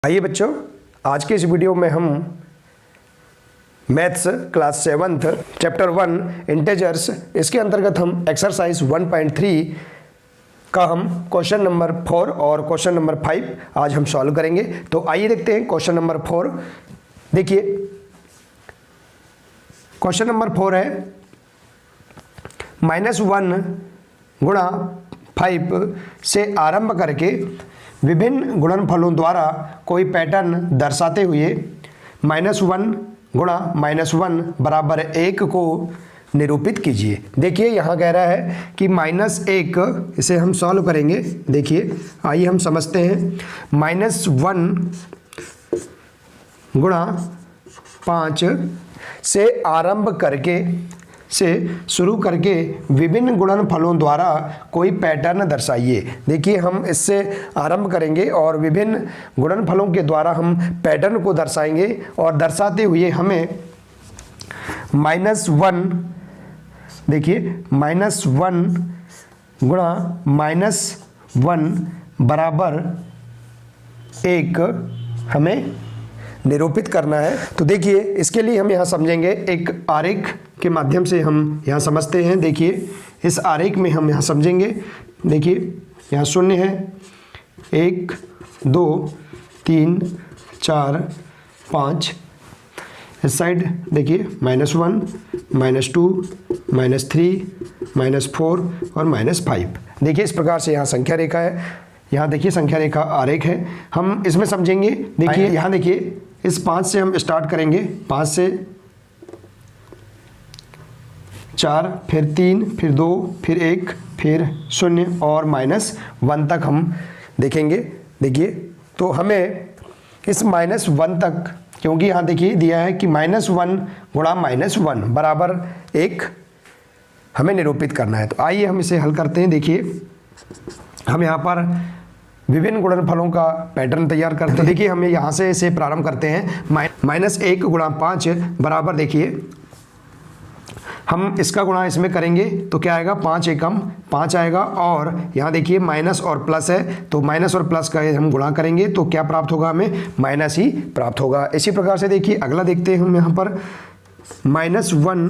आइए बच्चों, आज के इस वीडियो में हम maths class 7th chapter 1 integers, इसके अंतर्गत हम एक्सरसाइज 1.3 का हम क्वेश्चन नंबर 4 और क्वेश्चन नंबर 5 आज हम सॉल्व करेंगे। तो आइए देखते हैं क्वेश्चन नंबर 4। देखिए क्वेश्चन नंबर 4 है -1 गुणा 5 से आरंभ करके विभिन्न गुणनफलों द्वारा कोई पैटर्न दर्शाते हुए -1 गुणा -1 बराबर 1 को निरूपित कीजिए। देखिए यहाँ कह रहा है कि -1, इसे हम सॉल्व करेंगे। देखिए आइए हम समझते हैं। -1 गुणा 5 से आरंभ करके शुरू करके विभिन्न गुणनफलों द्वारा कोई पैटर्न दर्शाइए। देखिए हम इससे आरंभ करेंगे और विभिन्न गुणनफलों के द्वारा हम पैटर्न को दर्शाएंगे और दर्शाते हुए हमें -1, देखिए -1 गुणा -1 बराबर 1 हमें निरूपित करना है। तो देखिए इसके लिए हम यहाँ समझेंगे, एक आरेख के माध्यम से हम यहाँ समझते हैं। देखिए इस आरेख में हम यहाँ समझेंगे। देखिए यहाँ 0 है, 1 2 3 4 5। इस साइड देखिए -1 -2 -3 -4 और -5। देखिए इस प्रकार से यहाँ संख्या रेखा है। यहाँ देखिए संख्या रेखा आरेख है, हम इसमें समझेंगे। देखिए यहाँ देखिए इस 5 से हम स्टार्ट करेंगे, 5 से 4, फिर 3, फिर 2, फिर 1, फिर 0 और -1 तक हम देखेंगे। देखिए तो हमें इस -1 तक, क्योंकि यहाँ देखिए दिया है कि -1 गुणा -1 बराबर 1 हमें निरूपित करना है। तो आइए हम इसे हल करते हैं। देखिए हम यहाँ पर विभिन्न गुणनफलों का पैटर्न तैयार करते हैं। देखिए हमें यहाँ से इसे प्रारंभ करते हैं। -1 गुणा 5 बराबर, देखिए हम इसका गुणा इसमें करेंगे तो क्या आएगा, 5 एकम 5 आएगा। और यहाँ देखिए माइनस और प्लस है, तो माइनस और प्लस का हम गुणा करेंगे तो क्या प्राप्त होगा, हमें माइनस ही प्राप्त होगा। इसी प्रकार से देखिए अगला देखते हैं हम यहाँ पर -1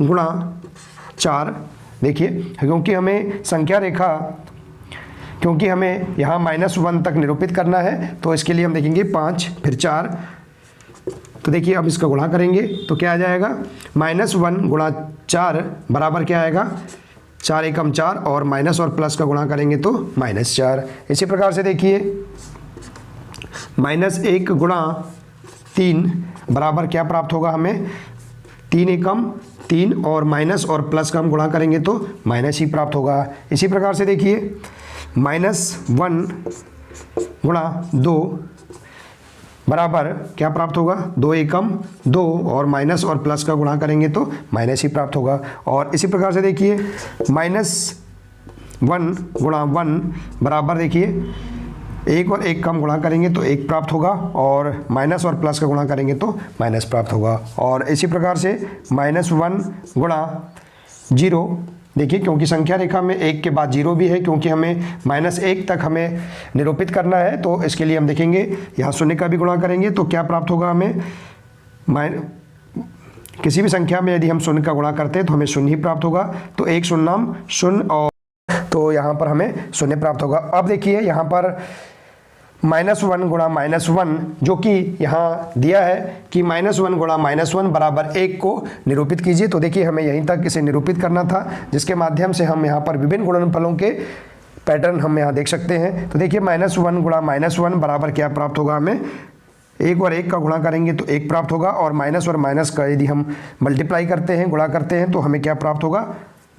गुणा 4। देखिए क्योंकि हमें संख्या रेखा, क्योंकि हमें यहाँ -1 तक निरूपित करना है तो इसके लिए हम देखेंगे 5 फिर 4। तो देखिए अब इसका गुणा करेंगे तो क्या आ जाएगा, -1 गुणा 4 बराबर क्या आएगा, 4 एकम 4 और माइनस और प्लस का गुणा करेंगे तो -4। इसी प्रकार से देखिए -1 गुणा 3 बराबर क्या प्राप्त होगा, हमें 3 एकम 3 और माइनस और प्लस का हम गुणा करेंगे तो माइनस ही प्राप्त होगा। इसी प्रकार से देखिए -1 गुणा 2 बराबर क्या प्राप्त होगा, 2 एकम 2 और माइनस और प्लस का गुणा करेंगे तो माइनस ही प्राप्त होगा। और इसी प्रकार से देखिए -1 गुणा 1 बराबर, देखिए 1 और 1 का हम गुणा करेंगे तो 1 प्राप्त होगा और माइनस और प्लस का गुणा करेंगे तो माइनस प्राप्त होगा। और इसी प्रकार से -1 गुणा 0, देखिए क्योंकि संख्या रेखा में 1 के बाद 0 भी है, क्योंकि हमें -1 तक हमें निरूपित करना है तो इसके लिए हम देखेंगे यहाँ 0 का भी गुणा करेंगे तो क्या प्राप्त होगा, हमें किसी भी संख्या में यदि हम 0 का गुणा करते हैं तो हमें 0 ही प्राप्त होगा। तो 1 शून्यम 0 और तो यहाँ पर हमें 0 प्राप्त होगा। अब देखिए यहाँ पर -1 गुणा -1, जो कि यहाँ दिया है कि -1 गुणा -1 बराबर 1 को निरूपित कीजिए। तो देखिए हमें यहीं तक इसे निरूपित करना था, जिसके माध्यम से हम यहाँ पर विभिन्न गुणनफलों के पैटर्न हम यहाँ देख सकते हैं। तो देखिए -1 गुणा -1 बराबर क्या प्राप्त होगा, हमें 1 और 1 का गुणा करेंगे तो 1 प्राप्त होगा और माइनस और माइनस का यदि हम मल्टीप्लाई करते हैं, गुणा करते हैं तो हमें क्या प्राप्त होगा,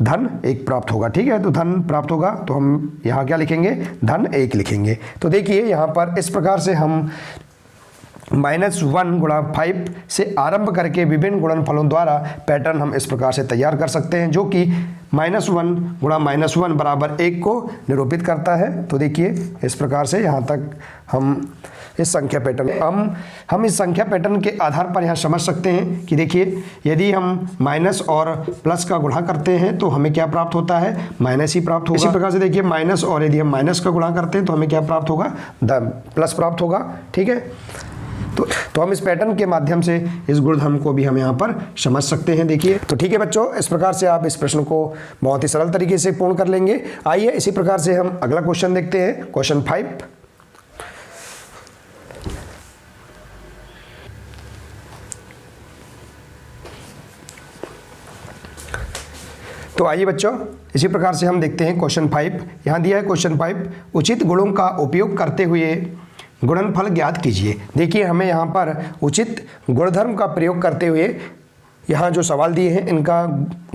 धन 1 प्राप्त होगा। ठीक है, तो धन प्राप्त होगा तो हम यहाँ क्या लिखेंगे, धन 1 लिखेंगे। तो देखिए यहाँ पर इस प्रकार से हम -1 गुणा 5 से आरंभ करके विभिन्न गुणनफलों द्वारा पैटर्न हम इस प्रकार से तैयार कर सकते हैं, जो कि -1 गुणा -1 बराबर 1 को निरूपित करता है। तो देखिए इस प्रकार से यहाँ तक हम इस संख्या पैटर्न हम इस संख्या पैटर्न के आधार पर यहाँ समझ सकते हैं कि देखिए, यदि हम माइनस और प्लस का गुणा करते हैं तो हमें क्या प्राप्त होता है, माइनस ही प्राप्त होगा। इसी प्रकार से देखिए, माइनस और यदि हम माइनस का गुणा करते हैं तो हमें क्या प्राप्त होगा, प्लस प्राप्त होगा। ठीक है, तो हम इस पैटर्न के माध्यम से इस गुणधर्म को भी हम यहाँ पर समझ सकते हैं। देखिए, तो ठीक है बच्चों, इस प्रकार से आप इस प्रश्न को बहुत ही सरल तरीके से पूर्ण कर लेंगे। आइए इसी प्रकार से हम अगला क्वेश्चन देखते हैं, क्वेश्चन 5। तो आइए बच्चों, इसी प्रकार से हम देखते हैं क्वेश्चन 5। यहाँ दिया है क्वेश्चन 5, उचित गुणों का उपयोग करते हुए गुणनफल ज्ञात कीजिए। देखिए, हमें यहाँ पर उचित गुणधर्म का प्रयोग करते हुए यहाँ जो सवाल दिए हैं इनका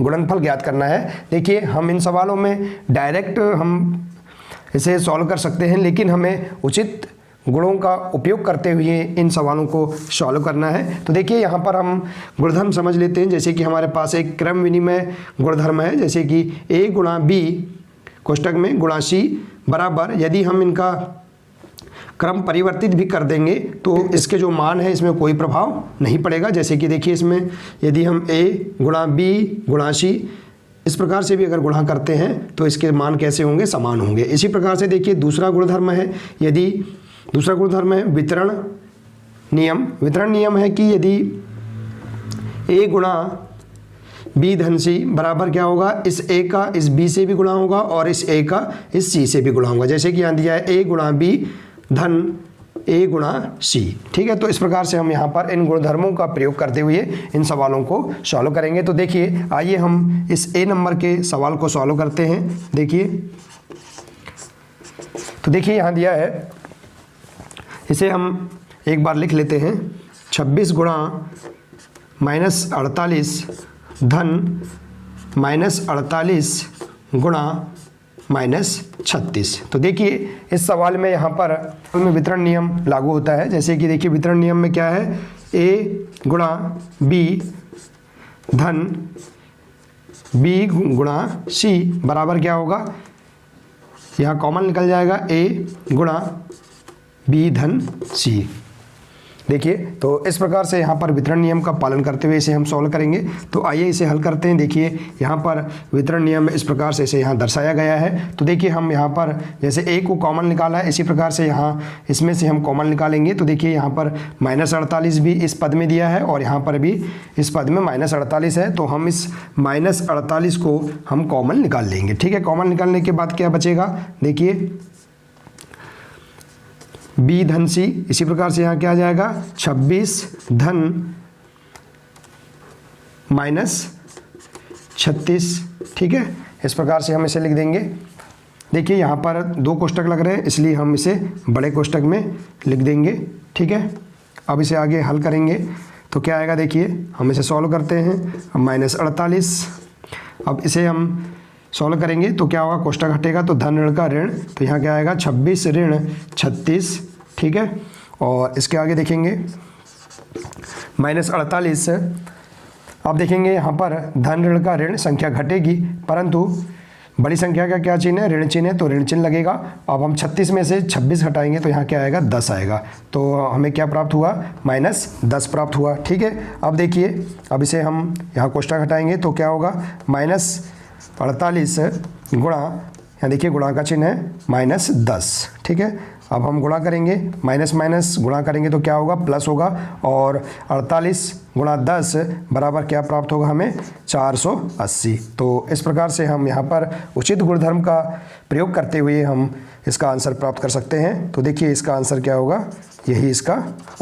गुणनफल ज्ञात करना है। देखिए, हम इन सवालों में डायरेक्ट हम इसे सॉल्व कर सकते हैं, लेकिन हमें उचित गुणों का उपयोग करते हुए इन सवालों को सॉल्व करना है। तो देखिए, यहाँ पर हम गुणधर्म समझ लेते हैं। जैसे कि हमारे पास एक क्रम विनिमय गुणधर्म है, जैसे कि a गुणा b कोष्टक में गुणा c बराबर, यदि हम इनका क्रम परिवर्तित भी कर देंगे तो इसके जो मान है इसमें कोई प्रभाव नहीं पड़ेगा। जैसे कि देखिए, इसमें यदि हम a गुणा b गुणा c इस प्रकार से भी अगर गुणा करते हैं तो इसके मान कैसे होंगे, समान होंगे। इसी प्रकार से देखिए, दूसरा गुणधर्म है, यदि दूसरा गुणधर्म है वितरण नियम। वितरण नियम है कि यदि a गुणा b धन c बराबर क्या होगा, इस a का इस b से भी गुणा होगा और इस a का इस c से भी गुणा होगा। जैसे कि यहाँ दिया है a गुणा b धन a गुणा c। ठीक है, तो इस प्रकार से हम यहाँ पर इन गुणधर्मों का प्रयोग करते हुए इन सवालों को सॉल्व करेंगे। तो देखिए, आइए हम इस a नंबर के सवाल को सॉल्व करते हैं। देखिए, तो देखिए यहाँ दिया है, इसे हम एक बार लिख लेते हैं। 26 गुणा -48 धन -48 गुणा -36। तो देखिए, इस सवाल में यहाँ पर वितरण नियम लागू होता है। जैसे कि देखिए, वितरण नियम में क्या है, a गुणा b धन b गुणा c बराबर क्या होगा, यहाँ कॉमन निकल जाएगा a गुणा b धन c। देखिए, तो इस प्रकार से यहाँ पर वितरण नियम का पालन करते हुए इसे हम सॉल्व करेंगे। तो आइए इसे हल करते हैं। देखिए, यहाँ पर वितरण नियम इस प्रकार से इसे यहाँ दर्शाया गया है। तो देखिए, हम यहाँ पर जैसे a को कॉमन निकाला है, इसी प्रकार से यहाँ इसमें से हम कॉमन निकालेंगे। तो देखिए, यहाँ पर -48 भी इस पद में दिया है और यहाँ पर भी इस पद में -48 है। तो हम इस -48 को हम कॉमन निकाल लेंगे। ठीक है, कॉमन निकालने के बाद क्या बचेगा, देखिए b धन c, इसी प्रकार से यहाँ क्या आ जाएगा, 26 धन -36। ठीक है, इस प्रकार से हम इसे लिख देंगे। देखिए, यहाँ पर 2 कोष्टक लग रहे हैं, इसलिए हम इसे बड़े कोष्टक में लिख देंगे। ठीक है, अब इसे आगे हल करेंगे तो क्या आएगा, देखिए हम इसे सॉल्व करते हैं। -48, अब इसे हम सॉल्व करेंगे तो क्या होगा, कोष्टक हटेगा तो धन ऋण का ऋण, तो यहाँ क्या आएगा 26 ऋण 36। ठीक है, और इसके आगे देखेंगे -48। अब देखेंगे यहाँ पर धन ऋण का ऋण, संख्या घटेगी परंतु बड़ी संख्या का क्या चिन्ह है, ऋण चिन्ह है, तो ऋण चिन्ह लगेगा। अब हम 36 में से 26 हटाएंगे तो यहाँ क्या आएगा, 10 आएगा। तो हमें क्या प्राप्त हुआ, -10 प्राप्त हुआ। ठीक है, अब देखिए, अब इसे हम यहाँ कोष्टक हटाएंगे तो क्या होगा, -48 गुणा, यहाँ देखिए गुणा का चिन्ह है, -10। ठीक है, अब हम गुणा करेंगे, माइनस गुणा करेंगे तो क्या होगा, प्लस होगा, और 48 गुणा 10 बराबर क्या प्राप्त होगा हमें, 480। तो इस प्रकार से हम यहाँ पर उचित गुणधर्म का प्रयोग करते हुए हम इसका आंसर प्राप्त कर सकते हैं। तो देखिए, इसका आंसर क्या होगा, यही इसका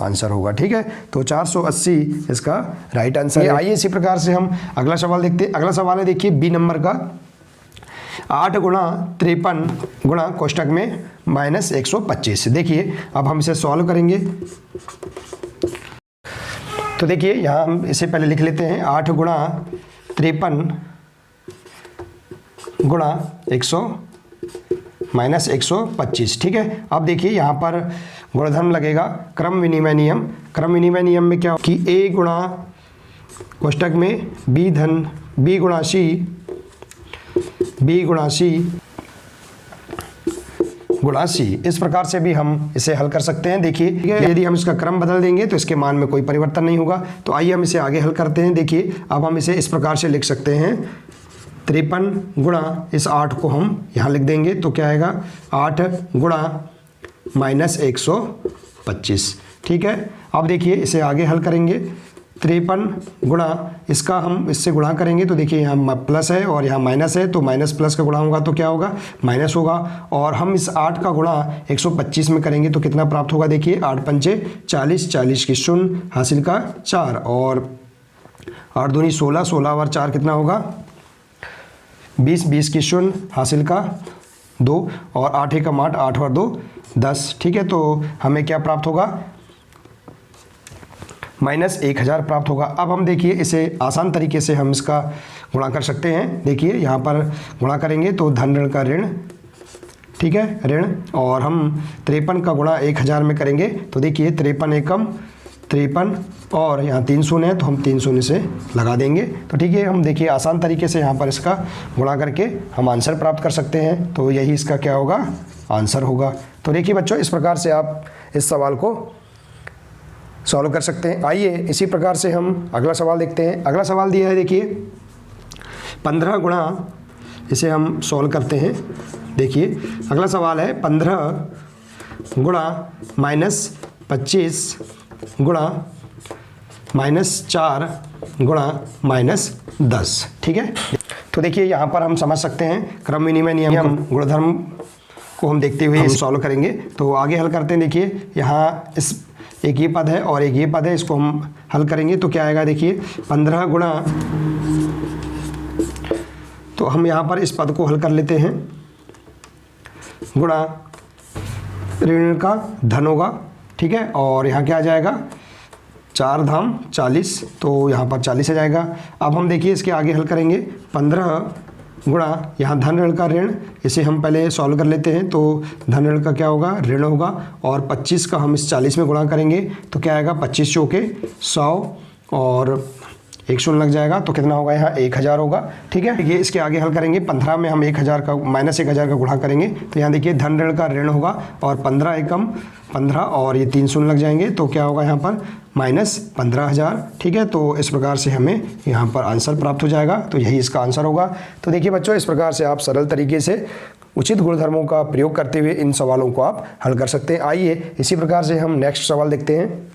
आंसर होगा। ठीक है, तो 480 इसका राइट आंसर है। आइए इसी प्रकार से हम अगला सवाल देखते हैं। अगला सवाल है, देखिए बी नंबर का, 8 गुणा 53 गुणा कोष्टक में -125। देखिए, अब हम इसे सॉल्व करेंगे। तो देखिए, यहाँ हम इसे पहले लिख लेते हैं, 8 गुणा 53 गुणा 125। ठीक है, अब देखिए यहाँ पर गुणधर्म लगेगा क्रम विनिमय नियम। क्रम विनिमय नियम में क्या कि a गुणा कोष्टक में b धन b गुणा c गुणा सी। इस प्रकार से भी हम इसे हल कर सकते हैं। देखिए यदि हम इसका क्रम बदल देंगे तो इसके मान में कोई परिवर्तन नहीं होगा। तो आइए हम इसे आगे हल करते हैं। देखिए अब हम इसे इस प्रकार से लिख सकते हैं, 53 गुणा इस 8 को हम यहाँ लिख देंगे तो क्या आएगा, 8 गुणा -125। ठीक है, अब देखिए इसे आगे हल करेंगे। 53 गुणा इसका हम इससे गुणा करेंगे तो देखिए यहाँ प्लस है और यहाँ माइनस है, तो माइनस प्लस का गुणा होगा तो क्या होगा, माइनस होगा। और हम इस 8 का गुणा 125 में करेंगे तो कितना प्राप्त होगा, देखिए 8 पंचे 40, 40 की शून्य, हासिल का 4 और 8 दूनी 16, 16 और 4 कितना होगा 20, 20 की शून्य, हासिल का 2 और 8 एकम 8, 8 और 2 10। ठीक है, तो हमें क्या प्राप्त होगा, -1000 प्राप्त होगा। अब हम देखिए इसे आसान तरीके से हम इसका गुणा कर सकते हैं। देखिए यहाँ पर गुणा करेंगे तो धन ऋण का ऋण, ठीक है ऋण, और हम 53 का गुणा 1000 में करेंगे तो देखिए 53 एकम 53 और यहाँ 3 शून्य है तो हम 3 शून्य से लगा देंगे। तो ठीक है, हम देखिए आसान तरीके से यहाँ पर इसका गुणा करके हम आंसर प्राप्त कर सकते हैं। तो यही इसका क्या होगा, आंसर होगा। तो देखिए बच्चों, इस प्रकार से आप इस सवाल को सॉल्व कर सकते हैं। आइए इसी प्रकार से हम अगला सवाल देखते हैं। अगला सवाल दिया है, देखिए 15 गुणा, इसे हम सॉल्व करते हैं। देखिए अगला सवाल है 15 गुणा -25 गुणा -4 गुणा -10। ठीक है, तो देखिए यहाँ पर हम समझ सकते हैं क्रम विनिमय नियम गुणधर्म को हम देखते हुए सॉल्व करेंगे। तो आगे हल करते हैं। देखिए यहाँ इस एक ये पद है और एक ये पद है, इसको हम हल करेंगे तो क्या आएगा, देखिए 15 गुणा, तो हम यहाँ पर इस पद को हल कर लेते हैं, गुणा ऋण का धन होगा। ठीक है, और यहाँ क्या आ जाएगा, 4 धाम 40, तो यहाँ पर 40 आ जाएगा। अब हम देखिए इसके आगे हल करेंगे, 15 गुणा यहाँ धन ऋण का ऋण, इसे हम पहले सॉल्व कर लेते हैं। तो धन ऋण का क्या होगा, ऋण होगा, और 25 का हम इस 40 में गुणा करेंगे तो क्या आएगा, 25 चौके 100 और 1 शून्य लग जाएगा तो कितना होगा, यहाँ 1000 होगा। ठीक है, ये इसके आगे हल करेंगे, 15 में हम 1000 का -1000 का गुणा करेंगे तो यहाँ देखिए धन ऋण का ऋण होगा और 15 एकम 15 और ये 3 शून्य लग जाएंगे तो क्या होगा यहाँ पर -15000। ठीक है, तो इस प्रकार से हमें यहाँ पर आंसर प्राप्त हो जाएगा। तो यही इसका आंसर होगा। तो देखिए बच्चों, इस प्रकार से आप सरल तरीके से उचित गुणधर्मों का प्रयोग करते हुए इन सवालों को आप हल कर सकते हैं। आइए इसी प्रकार से हम नेक्स्ट सवाल देखते हैं।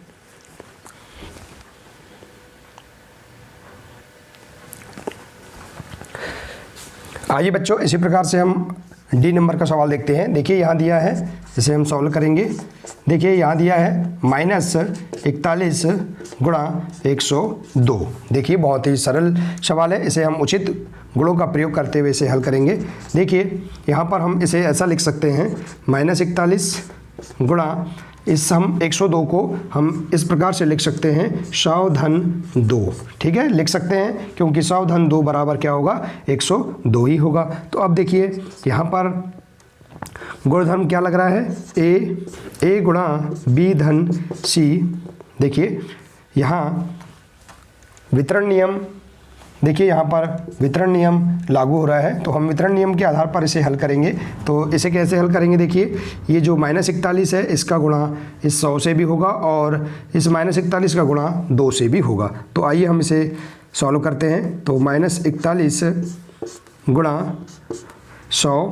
आइए बच्चों, इसी प्रकार से हम डी नंबर का सवाल देखते हैं। देखिए यहाँ दिया है, इसे हम सॉल्व करेंगे। देखिए यहाँ दिया है -41 गुणा 102। देखिए बहुत ही सरल सवाल है, इसे हम उचित गुणों का प्रयोग करते हुए इसे हल करेंगे। देखिए यहाँ पर हम इसे ऐसा लिख सकते हैं, -41 गुणा इस हम 102 को हम इस प्रकार से लिख सकते हैं, 100 धन 2। ठीक है, लिख सकते हैं क्योंकि 100 धन 2 बराबर क्या होगा, 102 ही होगा। तो अब देखिए यहाँ पर गुणधर्म क्या लग रहा है, ए गुणा बी धन सी। देखिए यहाँ वितरण नियम, देखिए यहाँ पर वितरण नियम लागू हो रहा है तो हम वितरण नियम के आधार पर इसे हल करेंगे। तो इसे कैसे हल करेंगे, देखिए ये जो -41 है इसका गुणा इस 100 से भी होगा और इस -41 का गुणा 2 से भी होगा। तो आइए हम इसे सॉल्व करते हैं। तो -41 गुणा 100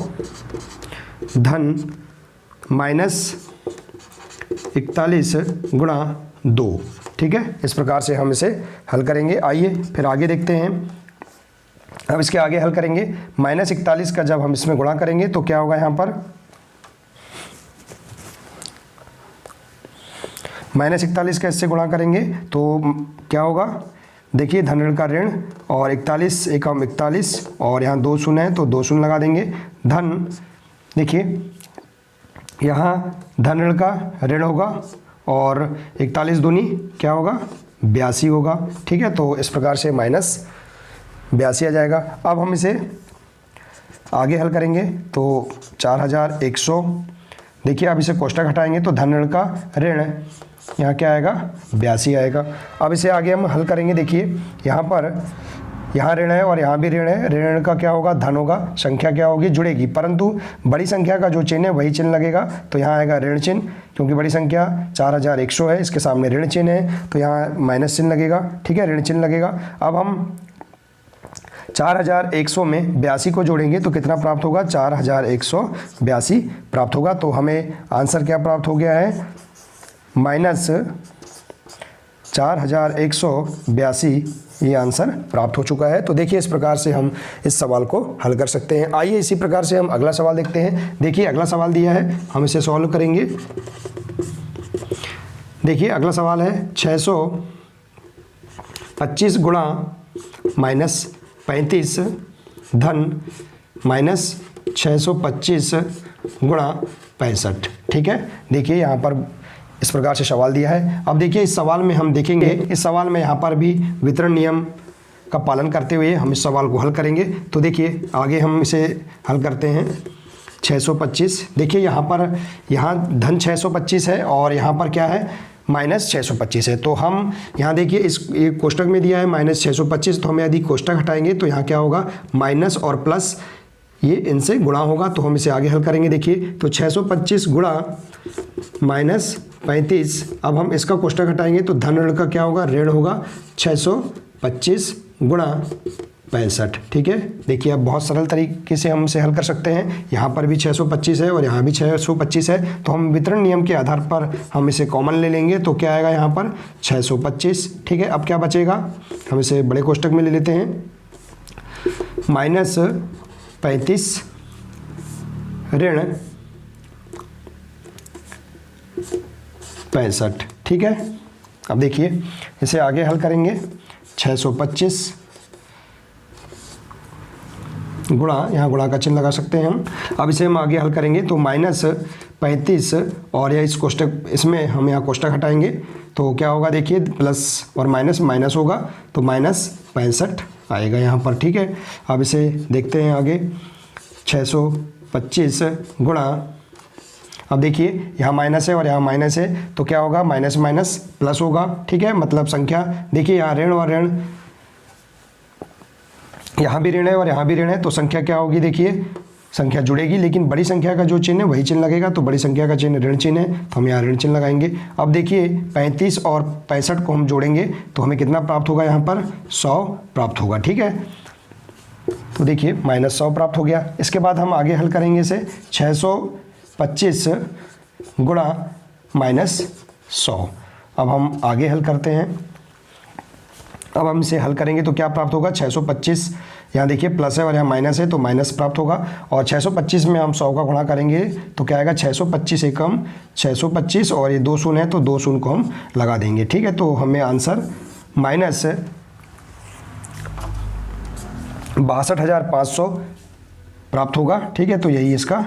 धन -41 गुणा 2। ठीक है, इस प्रकार से हम इसे हल करेंगे। आइए फिर आगे देखते हैं। अब इसके आगे हल करेंगे, -41 का जब हम इसमें गुणा करेंगे तो क्या होगा, यहाँ पर -41 का इससे गुणा करेंगे तो क्या होगा, देखिए धन ऋण का ऋण और 41 एकम 41 और यहाँ 2 शून्य है तो 2 शून्य लगा देंगे। धन, देखिए यहाँ धन ऋण का ऋण होगा और 41 दूनी क्या होगा, 82 होगा। ठीक है, तो इस प्रकार से -82 आ जाएगा। अब हम इसे आगे हल करेंगे तो 4100, देखिए अब इसे कोष्ठक हटाएंगे तो धन ऋण का ऋण, यहाँ क्या आएगा, 82 आएगा। अब इसे आगे हम हल करेंगे। देखिए यहाँ पर यहाँ ऋण है और यहाँ भी ऋण है, ऋण का क्या होगा, धन होगा, संख्या क्या होगी, जुड़ेगी, परंतु बड़ी संख्या का जो चिन्ह है वही चिन्ह लगेगा। तो यहाँ आएगा ऋण चिन्ह, क्योंकि बड़ी संख्या 4100 है, इसके सामने ऋण चिन्ह है तो यहाँ माइनस चिन्ह लगेगा, ठीक है, ऋण चिन्ह लगेगा। अब हम 4100 में 82 को जोड़ेंगे तो कितना प्राप्त होगा, 4182 प्राप्त होगा। तो हमें आंसर क्या प्राप्त हो गया है, माइनस 4182, ये आंसर प्राप्त हो चुका है। तो देखिए इस प्रकार से हम इस सवाल को हल कर सकते हैं। आइए इसी प्रकार से हम अगला सवाल देखते हैं। देखिए अगला सवाल दिया है, हम इसे सॉल्व करेंगे। देखिए अगला सवाल है 625 गुणा -35 धन -625 गुणा 65, ठीक है। देखिए यहाँ पर इस प्रकार से सवाल दिया है। अब देखिए इस सवाल में हम देखेंगे, इस सवाल में यहाँ पर भी वितरण नियम का पालन करते हुए हम इस सवाल को हल करेंगे। तो देखिए आगे हम इसे हल करते हैं। 625, देखिए यहाँ पर, यहाँ धन 625 है और यहाँ पर क्या है, -625 है। तो हम यहाँ देखिए इस एक कोष्टक में दिया है -625, तो हम यदि कोष्टक हटाएंगे तो यहाँ क्या होगा, माइनस और प्लस ये इनसे गुणा होगा। तो हम इसे आगे हल करेंगे। देखिए तो 625 गुणा -35, अब हम इसका कोष्टक हटाएंगे तो धन ऋण का क्या होगा, ऋण होगा, 625 गुणा 65, ठीक है। देखिए अब बहुत सरल तरीके से हम इसे हल कर सकते हैं। यहाँ पर भी 625 है और यहाँ भी 625 है, तो हम वितरण नियम के आधार पर हम इसे कॉमन ले लेंगे। तो क्या आएगा यहाँ पर, 625, ठीक है। अब क्या बचेगा, हम इसे बड़े कोष्टक में ले लेते हैं, -35 ऋण 65, ठीक है। अब देखिए इसे आगे हल करेंगे। 625 गुणा, यहाँ गुणा का चिन्ह लगा सकते हैं हम। अब इसे हम आगे हल करेंगे तो -35 और या इस कोष्टक, इसमें हम यहाँ कोष्टक हटाएंगे तो क्या होगा, देखिए प्लस और माइनस, माइनस होगा तो -65 आएगा यहाँ पर, ठीक है। अब इसे देखते हैं आगे। 625 गुणा, अब देखिए यहाँ माइनस है और यहाँ माइनस है तो क्या होगा, माइनस माइनस प्लस होगा, ठीक है। मतलब संख्या, देखिए यहाँ ऋण और ऋण, यहाँ भी ऋण है और यहाँ भी ऋण है, तो संख्या क्या होगी, देखिए संख्या जुड़ेगी, लेकिन बड़ी संख्या का जो चिन्ह है वही चिन्ह लगेगा। तो बड़ी संख्या का चिन्ह ऋण चिन्ह है तो हम यहाँ ऋण चिन्ह लगाएंगे। अब देखिए 35 और 65 को हम जोड़ेंगे तो हमें कितना प्राप्त होगा, यहाँ पर 100 प्राप्त होगा, ठीक है। तो देखिए -100 प्राप्त हो गया। इसके बाद हम आगे हल करेंगे इसे। 625 गुणा -100, अब हम आगे हल करते हैं। अब हम इसे हल करेंगे तो क्या प्राप्त होगा, 625, यहाँ देखिए प्लस है और यहाँ माइनस है तो माइनस प्राप्त होगा। और 625 में हम 100 का गुणा करेंगे तो क्या आएगा, 625 एकम 625 और ये 2 शून्य है तो 2 शून्य को हम लगा देंगे, ठीक है। तो हमें आंसर -62,500 प्राप्त होगा, ठीक है। तो यही इसका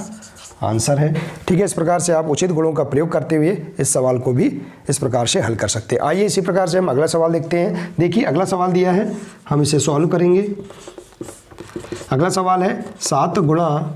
आंसर है, ठीक है। इस प्रकार से आप उचित गुणों का प्रयोग करते हुए इस सवाल को भी इस प्रकार से हल कर सकते हैं। आइए इसी प्रकार से हम अगला सवाल देखते हैं। देखिए अगला सवाल दिया है, हम इसे सॉल्व करेंगे। अगला सवाल है 7 गुणा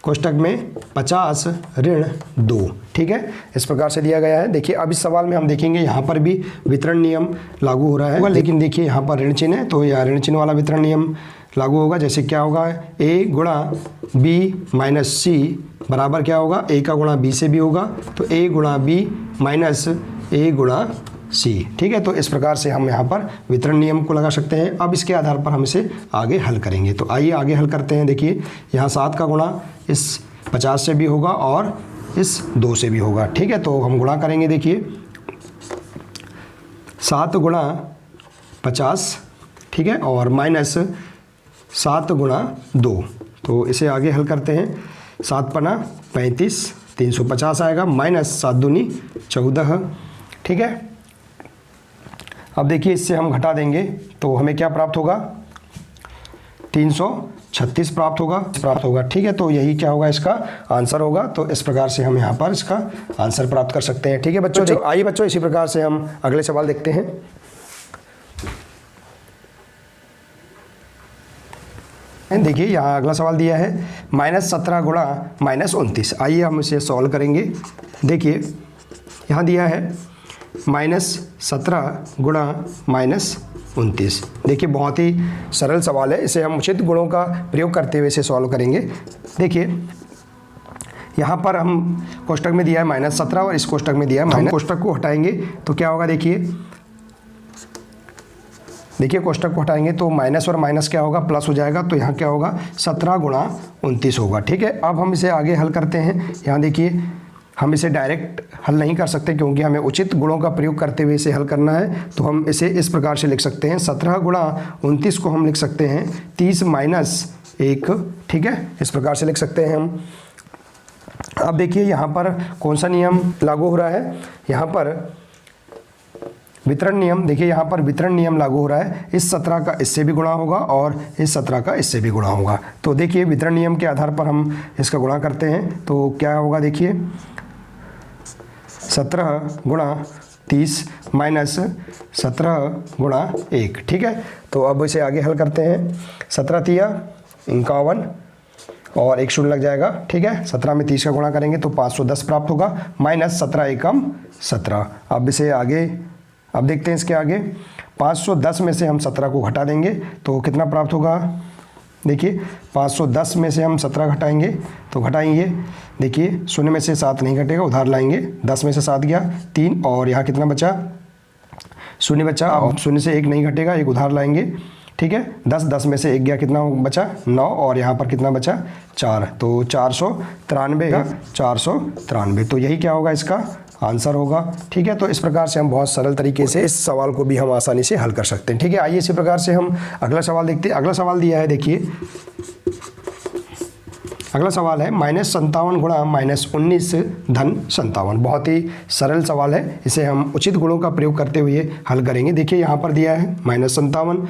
कोष्टक में 50 ऋण 2, ठीक है। इस प्रकार से दिया गया है। देखिए अब इस सवाल में हम देखेंगे यहाँ पर भी वितरण नियम लागू हो रहा है, लेकिन देखिए यहाँ पर ऋण चिन्ह है तो यह ऋण चिन्ह वाला वितरण नियम लागू होगा। जैसे क्या होगा, a गुणा b माइनस सी बराबर क्या होगा, a का गुणा b से भी होगा तो a गुणा b माइनस a गुणा c, ठीक है। तो इस प्रकार से हम यहाँ पर वितरण नियम को लगा सकते हैं। अब इसके आधार पर हम इसे आगे हल करेंगे। तो आइए आगे हल करते हैं। देखिए यहाँ 7 का गुणा इस 50 से भी होगा और इस 2 से भी होगा, ठीक है। तो हम गुणा करेंगे। देखिए 7 गुणा 50, ठीक है, और माइनस 7 गुणा 2, तो इसे आगे हल करते हैं। 7 पना 35, 350 आएगा, माइनस 7 दूनी 14, ठीक है। अब देखिए इससे हम घटा देंगे तो हमें क्या प्राप्त होगा, 336 प्राप्त होगा, ठीक है। तो यही क्या होगा, इसका आंसर होगा। तो इस प्रकार से हम यहाँ पर इसका आंसर प्राप्त कर सकते हैं, ठीक है बच्चों। आइए बच्चों इसी प्रकार से हम अगले सवाल देखते हैं। देखिए यहाँ अगला सवाल दिया है -17 गुणा -29। आइए हम इसे सॉल्व करेंगे। देखिए यहाँ दिया है -17 गुणा -29। देखिए बहुत ही सरल सवाल है, इसे हम उचित गुणों का प्रयोग करते हुए इसे सॉल्व करेंगे। देखिए यहाँ पर हम कोष्टक में दिया है -17 और इस कोष्टक में दिया है माइनस, कोष्टक को हटाएंगे तो क्या होगा, देखिए कोष्टक को हटाएंगे तो माइनस और माइनस क्या होगा, प्लस हो जाएगा। तो यहाँ क्या होगा, 17 गुणा 29 होगा। ठीक है, अब हम इसे आगे हल करते हैं। यहाँ देखिए हम इसे डायरेक्ट हल नहीं कर सकते क्योंकि हमें उचित गुणों का प्रयोग करते हुए इसे हल करना है। तो हम इसे इस प्रकार से लिख सकते हैं, 17 गुणा 29 को हम लिख सकते हैं 30 - 1। ठीक है, इस प्रकार से लिख सकते हैं हम। अब देखिए यहाँ पर कौन सा नियम लागू हो रहा है, यहाँ पर वितरण नियम। देखिए यहाँ पर वितरण नियम लागू हो रहा है, इस 17 का इससे भी गुणा होगा और इस 17 का इससे भी गुणा होगा। तो देखिए वितरण नियम के आधार पर हम इसका गुणा करते हैं तो क्या होगा, देखिए 17 गुणा 30 माइनस 17 गुणा 1। ठीक है, तो अब इसे आगे हल करते हैं। 17 तिया 51 और 1 शून्य लग जाएगा। ठीक है, 17 में 30 का गुणा करेंगे तो 510 प्राप्त होगा, माइनस 17 एकम 17। अब इसे आगे अब देखते हैं इसके आगे। 510 में से हम 17 को घटा देंगे तो कितना प्राप्त होगा, देखिए 510 में से हम 17 घटाएंगे तो घटाएंगे, देखिए शून्य में से 7 नहीं घटेगा, उधार लाएंगे। 10 में से 7 गया 3 और यहाँ कितना बचा, शून्य बचा। और शून्य से 1 नहीं घटेगा, 1 उधार लाएंगे। ठीक है, 10 में से 1 गया, कितना बचा 9 और यहाँ पर कितना बचा 4। तो 493। तो यही क्या होगा, इसका आंसर होगा। ठीक है, तो इस प्रकार से हम बहुत सरल तरीके से इस सवाल को भी हम आसानी से हल कर सकते हैं। ठीक है, आइए इसी प्रकार से हम अगला सवाल देखते हैं। अगला सवाल दिया है, देखिए अगला सवाल है -57 गुणा -19 धन 57। बहुत ही सरल सवाल है, इसे हम उचित गुणों का प्रयोग करते हुए हल करेंगे। देखिए यहाँ पर दिया है -57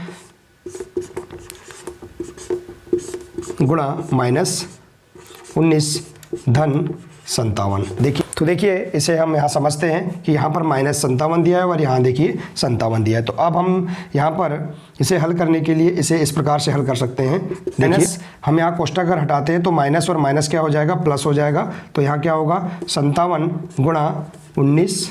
गुणा -19 धन 57। देखिए तो देखिए इसे हम यहाँ समझते हैं कि यहाँ पर -57 दिया है और यहाँ देखिए 57 दिया है। तो अब हम यहाँ पर इसे हल करने के लिए इसे इस प्रकार से हल कर सकते हैं। देखिए हम यहाँ कोष्टक अगर हटाते हैं तो माइनस और माइनस क्या हो जाएगा, प्लस हो जाएगा। तो यहाँ क्या होगा, 57 गुणा 19।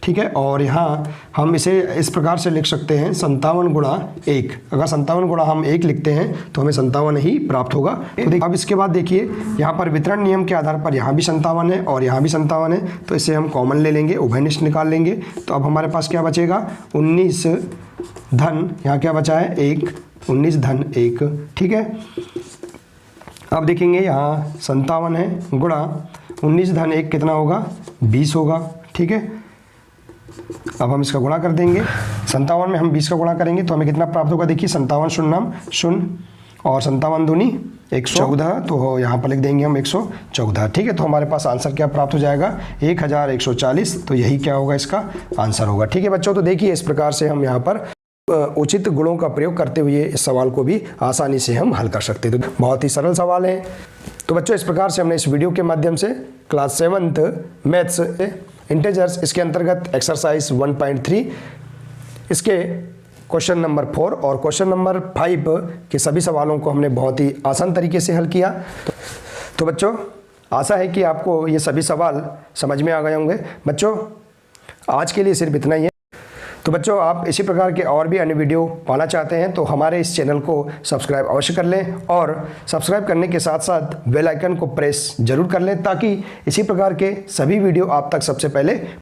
ठीक है, और यहाँ हम इसे इस प्रकार से लिख सकते हैं 57 गुणा 1। अगर 57 गुणा हम 1 लिखते हैं तो हमें 57 ही प्राप्त होगा। तो अब इसके बाद देखिए यहाँ पर वितरण नियम के आधार पर यहाँ भी 57 है और यहाँ भी 57 है, तो इसे हम कॉमन ले लेंगे, उभयनिष्ठ निकाल लेंगे। तो अब हमारे पास क्या बचेगा, 19 धन, यहाँ क्या बचा है 1, 19 धन 1। ठीक है, अब देखेंगे यहाँ 57 है गुणा 19 धन 1 कितना होगा, 20 होगा। ठीक है, अब हम इसका गुणा कर देंगे। 57 में हम 20 का गुणा करेंगे तो हमें कितना प्राप्त होगा, देखिए 57 शून्यम शून्य और 57 दूनी 114। तो यहाँ पर लिख देंगे हम 114। ठीक है, तो हमारे पास आंसर क्या प्राप्त हो जाएगा, 1140। तो यही क्या होगा, इसका आंसर होगा। ठीक है बच्चों, तो देखिए इस प्रकार से हम यहाँ पर उचित गुणों का प्रयोग करते हुए इस सवाल को भी आसानी से हम हल कर सकते हैं। तो बहुत ही सरल सवाल है। तो बच्चों इस प्रकार से हमने इस वीडियो के माध्यम से क्लास 7th मैथ्स इंटीजर्स इसके अंतर्गत एक्सरसाइज 1.3 इसके क्वेश्चन नंबर 4 और क्वेश्चन नंबर 5 के सभी सवालों को हमने बहुत ही आसान तरीके से हल किया। तो बच्चों आशा है कि आपको ये सभी सवाल समझ में आ गए होंगे। बच्चों आज के लिए सिर्फ इतना ही है। तो बच्चों आप इसी प्रकार के और भी अन्य वीडियो पाना चाहते हैं तो हमारे इस चैनल को सब्सक्राइब अवश्य कर लें और सब्सक्राइब करने के साथ साथ बेल आइकन को प्रेस जरूर कर लें ताकि इसी प्रकार के सभी वीडियो आप तक सबसे पहले